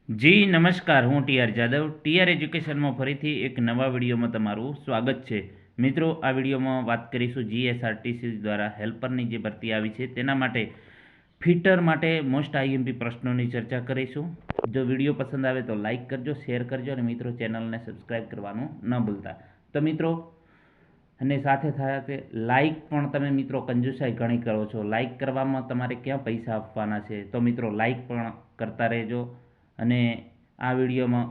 જી નમસ્કાર, હું TR Jadav. TR એજ્યુકેશનમાં ફરીથી એક નવા વિડીયોમાં તમારું સ્વાગત છે. મિત્રો, આ વિડીયોમાં વાત કરીશું જીએસઆરટીસી દ્વારા હેલ્પરની જે ભરતી આવી છે તેના માટે ફિટર માટે મોસ્ટ આઈએમપી પ્રશ્નોની ચર્ચા કરીશું. જો વિડીયો પસંદ આવે તો લાઇક કરજો, શેર કરજો અને મિત્રો ચેનલને સબસ્ક્રાઈબ કરવાનું ન ભૂલતા. તો મિત્રો, અને સાથે સાથે લાઇક પણ તમે મિત્રો કંજુસાઈ ઘણી કરો છો. લાઇક કરવામાં તમારે ક્યાં પૈસા આપવાના છે? તો મિત્રો લાઇક પણ કરતા રહેજો. અને આ વિડીયોમાં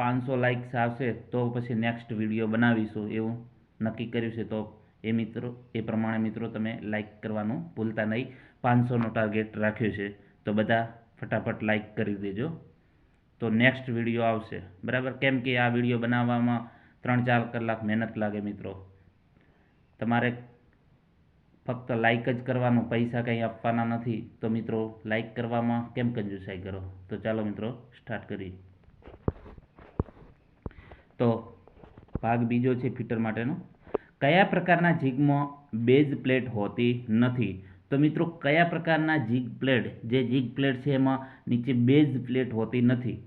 500 લાઇક્સ આવશે તો પછી નેક્સ્ટ વિડીયો બનાવીશું એવું નક્કી કર્યું છે. તો એ પ્રમાણે મિત્રો તમે લાઇક કરવાનું ભૂલતા નહીં. 500નો ટાર્ગેટ રાખ્યો છે તો બધા ફટાફટ લાઇક કરી દેજો. તો નેક્સ્ટ વિડીયો આવશે, બરાબર? કેમ કે આ વિડીયો બનાવવામાં 3-4 કલાક મહેનત લાગે મિત્રો. તમારે ફક્ત લાઇક જ કરવાનું, પૈસા કંઈ આપવાના નથી. તો મિત્રો લાઇક કરવામાં કેમ કંજુસાઈ કરો? તો ચાલો મિત્રો સ્ટાર્ટ કરીએ. તો ભાગ બીજો છે ફિટર માટેનો. કયા પ્રકારના જીગમાં બેઝ પ્લેટ હોતી નથી? તો મિત્રો કયા પ્રકારના જીગ પ્લેટ, જે જીગ પ્લેટ છે એમાં નીચે બેઝ પ્લેટ હોતી નથી?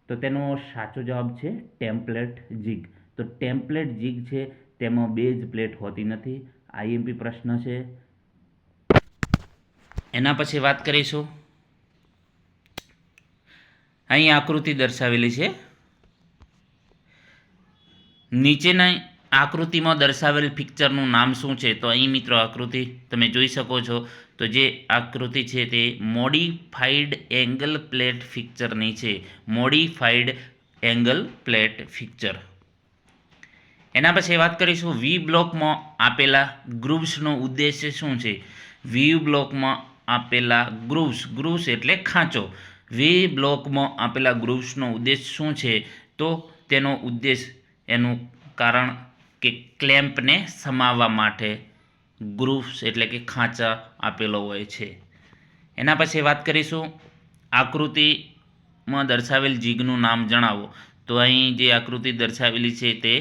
તો તેનો સાચો જવાબ છે ટેમ્પલેટ જીગ. તો ટેમ્પલેટ જીગ છે તેમાં બેઝ પ્લેટ હોતી નથી. આઈએમપી પ્રશ્ન છે. એના પછી વાત કરીશું. અહીં આકૃતિ દર્શાવેલી છે. નીચેના આકૃતિમાં દર્શાવેલ પિક્ચરનું નામ શું છે? તો અહીં મિત્રો આકૃતિ તમે જોઈ શકો છો. તો જે આકૃતિ છે તે મોડિફાઈડ એંગલ પ્લેટ ફિક્ચરની છે. Modified angle plate fixture. એના પછી વાત કરીશું વી બ્લોકમાં આપેલા ગ્રુવ્સનો ઉદ્દેશ્ય શું છે? વી બ્લોકમાં આપેલા ગ્રુવ્સ એટલે ખાંચો. વી બ્લોકમાં આપેલા ગ્રુવ્સનો ઉદ્દેશ શું છે? તો તેનો ઉદ્દેશ, એનું કારણ કે ક્લેમ્પને સમાવવા માટે ગ્રુવ્સ એટલે કે ખાંચા આપેલો હોય છે. એના પછી વાત કરીશું આકૃતિમાં દર્શાવેલ જીગનું નામ જણાવો. તો અહીં જે આકૃતિ દર્શાવેલી છે તે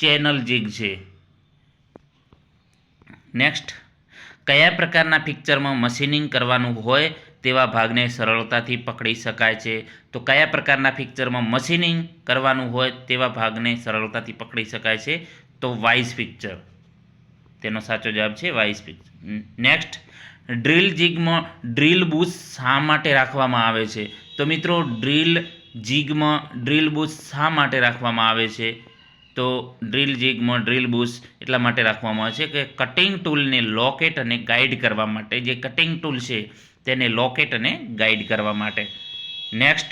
ચેનલ જીગ છે. નેક્સ્ટ, કયા પ્રકારના પિક્ચરમાં મશીનિંગ કરવાનું હોય તેવા ભાગને સરળતાથી પકડી શકાય છે? તો કયા પ્રકારના પિક્ચરમાં મશીનિંગ કરવાનું હોય તેવા ભાગને સરળતાથી પકડી શકાય છે? તો વાઇસ પિક્ચર. તેનો સાચો જવાબ છે વાઇસ પિક્ચર. નેક્સ્ટ, ડ્રીલ જીગમાં ડ્રીલ બુશ શા માટે રાખવામાં આવે છે? તો મિત્રો ડ્રીલ જીગમાં ડ્રીલ બુશ શા માટે રાખવામાં આવે છે? તો ડ્રીલ જીગમાં ડ્રીલ બુશ એટલા માટે રાખવામાં આવે છે કે કટિંગ ટૂલને લોકેટ અને ગાઈડ કરવા માટે. જે કટિંગ ટૂલ છે તેને લોકેટ અને ગાઈડ કરવા માટે. નેક્સ્ટ,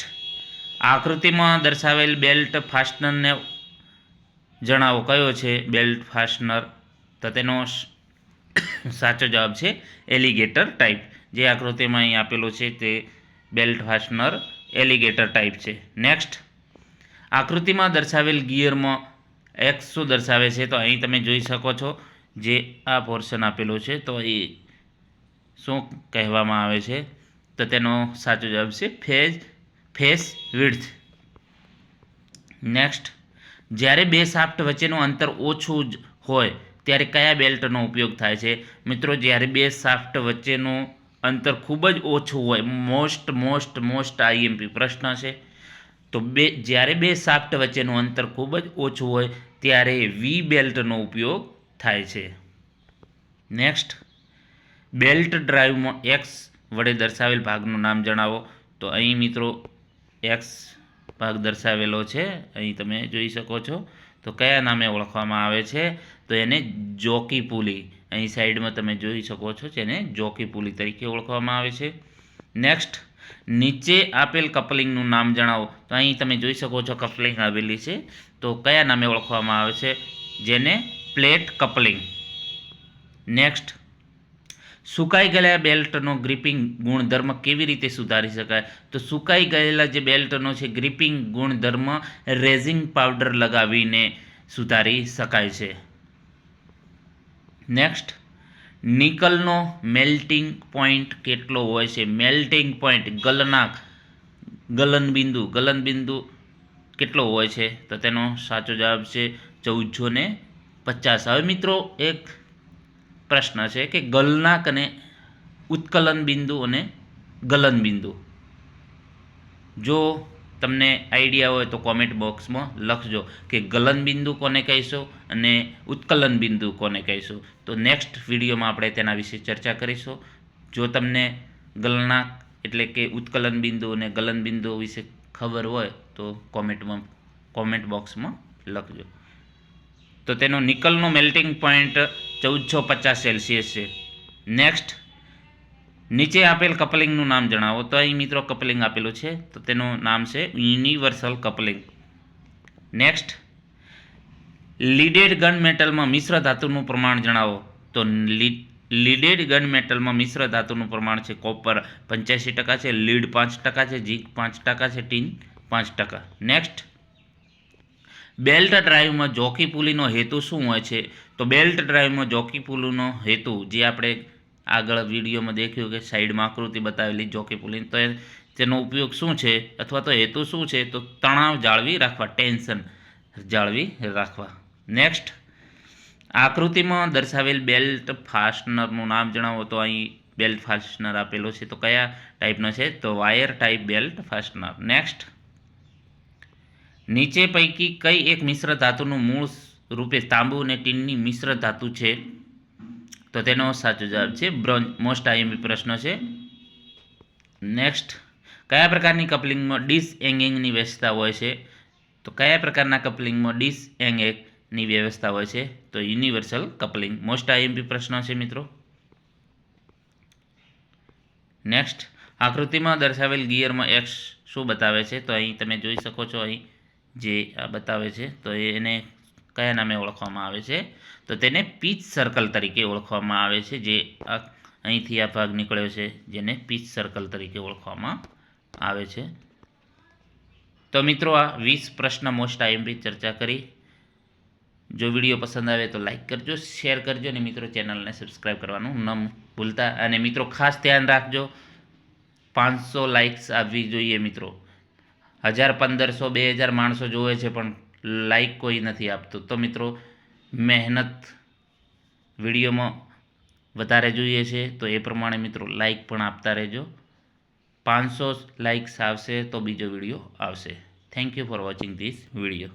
આકૃતિમાં દર્શાવેલ બેલ્ટ ફાસ્ટનરને જણાવો. કયો છે બેલ્ટ ફાસ્ટનર? તો તેનો સાચો જવાબ છે એલિગેટર ટાઈપ. જે આકૃતિમાં અહીં આપેલું છે તે બેલ્ટ ફાસ્ટનર એલિગેટર ટાઈપ છે. નેક્સ્ટ, આકૃતિમાં દર્શાવેલ ગિયરમાં એક્સ શું દર્શાવે છે? તો અહીં તમે જોઈ શકો છો જે આ પોર્શન આપેલો છે તો એ શું કહેવામાં આવે છે? તો તેનો સાચો જવાબ છે ફેસ વિડ્થ. નેક્સ્ટ, જ્યારે બે શાફ્ટ વચ્ચેનું અંતર ઓછું જ હોય ત્યારે કયા બેલ્ટનો ઉપયોગ થાય છે? મિત્રો જ્યારે બે શાફ્ટ વચ્ચેનું અંતર ખૂબ જ ઓછું હોય, મોસ્ટ આઈએમપી પ્રશ્ન છે. તો જ્યારે બે શાફ્ટ વચ્ચેનું અંતર ખૂબ જ ઓછું હોય ત્યારે વી બેલ્ટનો ઉપયોગ થાય છે. નેક્સ્ટ, બેલ્ટ ડ્રાઈવમાં એક્સ વડે દર્શાવેલ ભાગનું નામ જણાવો. તો અહીં મિત્રો એક્સ ભાગ દર્શાવેલો છે, અહીં તમે જોઈ શકો છો. તો કયા નામે ઓળખવામાં આવે છે? તો એને જોકી પુલી. અહીં સાઈડમાં તમે જોઈ શકો છો જેને જોકી પુલી તરીકે ઓળખવામાં આવે છે. નેક્સ્ટ, નીચે આપેલ કપલિંગનું નામ જણાવો. તો અહીં તમે જોઈ શકો છો કપલિંગ આવેલી છે. તો કયા નામે ઓળખવામાં આવે છે? જેને પ્લેટ કપલિંગ. નેક્સ્ટ, સુકાઈ ગયેલા બેલ્ટનો ગ્રીપિંગ ગુણધર્મ કેવી રીતે સુધારી શકાય? તો સુકાઈ ગયેલા જે બેલ્ટનો છે ગ્રીપિંગ ગુણધર્મ રેઝિન પાવડર લગાવીને સુધારી શકાય છે. નેક્સ્ટ, નિકલનો મેલ્ટિંગ પોઈન્ટ કેટલો હોય છે? મેલ્ટિંગ પોઈન્ટ, ગલનબિંદુ કેટલો હોય છે? તો તેનો સાચો જવાબ છે 1450. હવે મિત્રો એક પ્રશ્ન છે કે ગલનાંક અને ઉત્કલન બિંદુ અને ગલન બિંદુ જો તમને આઈડિયા હોય તો કોમેન્ટ બોક્સમાં લખજો કે ગલનબિંદુ કોને કહીશું અને ઉત્કલન બિંદુ કોને કહીશું. તો નેક્સ્ટ વિડીયોમાં આપણે તેના વિશે ચર્ચા કરીશું. જો તમને ગલનાંક એટલે કે ઉત્કલન બિંદુ અને ગલન બિંદુ વિશે ખબર હોય તો કોમેન્ટ બોક્સમાં લખજો. તો તેનો નિકલનો મેલ્ટિંગ પોઈન્ટ 1450 સેલ્સિયસ છે. નેક્સ્ટ, નીચે આપેલ કપલિંગનું નામ જણાવો. તો અહીં મિત્રો કપલિંગ આપેલું છે, તો તેનું નામ છે યુનિવર્સલ કપલિંગ. નેક્સ્ટ, લીડેડ ગન મેટલમાં મિશ્ર ધાતુનું પ્રમાણ જણાવો. તો લીડેડ ગન મેટલમાં મિશ્ર ધાતુનું પ્રમાણ છે કોપર 85% છે, લીડ 5% છે, ઝીંક 5% છે, ટીન 5%. નેક્સ્ટ, બેલ્ટ ડ્રાઈવમાં જોકી પુલીનો હેતુ શું હોય છે? તો બેલ્ટ ડ્રાઈવમાં જોકી પુલીનો હેતુ, જે આપણે આગળ વિડીયોમાં દેખ્યું કે સાઈડમાં આકૃતિ બતાવેલી જોકી પુલી, તો તેનો ઉપયોગ શું છે અથવા તો હેતુ શું છે? તો તણાવ જાળવી રાખવા, ટેન્શન જાળવી રાખવા. નેક્સ્ટ, આકૃતિમાં દર્શાવેલ બેલ્ટ ફાસ્ટનરનું નામ જણાવો. તો અહીં બેલ્ટ ફાસ્ટનર આપેલો છે, તો કયા ટાઈપનો છે? તો wire type belt fastener. Next, નીચે પૈકી કઈ એક મિશ્ર ધાતુનું મૂળ રૂપે તાંબુ અને ટીનની મિશ્ર ધાતુ છે? તો તેનો સાચો જવાબ છે બ્રોન્ઝ. મોસ્ટ આઈએમપી પ્રશ્ન છે. નેક્સ્ટ, કયા પ્રકારની કપલિંગમાં ડિસએંગિંગની વ્યવસ્થા હોય છે? તો કયા પ્રકારના કપલિંગમાં ડિસએંગિંગની વ્યવસ્થા હોય છે? તો યુનિવર્સલ કપલિંગ. મોસ્ટ આઈએમપી પ્રશ્ન છે મિત્રો. નેક્સ્ટ, આકૃતિમાં દર્શાવેલ ગિયરમાં એક્સ શું બતાવે છે? તો અહીં તમે જોઈ શકો છો, અહીં જે આ બતાવે છે, તો એને કયા નામે ઓળખવામાં આવે છે? તો તેને પીચ સર્કલ તરીકે ઓળખવામાં આવે છે. જે અહીંથી આ ભાગ નીકળ્યો છે, જેને પીચ સર્કલ તરીકે ઓળખવામાં આવે છે. તો મિત્રો, આ 20 પ્રશ્ન મોસ્ટ આઈએમપી ચર્ચા કરી. જો વિડીયો પસંદ આવે તો લાઈક કરજો, શેર કરજો અને મિત્રો ચેનલને સબસ્ક્રાઈબ કરવાનું ન ભૂલતા. અને મિત્રો ખાસ ધ્યાન રાખજો, 500 લાઇક્સ આવવી જોઈએ મિત્રો. 1000, 1500, 2000 માણસો જોવે છે પણ લાઈક કોઈ નથી આપતું. તો મિત્રો મહેનત વિડીયોમાં વધારે જોઈએ છે, તો એ પ્રમાણે મિત્રો લાઈક પણ આપતા રહેજો. 500 લાઇક્સ આવશે તો બીજો વિડીયો આવશે. Thank you for watching this video.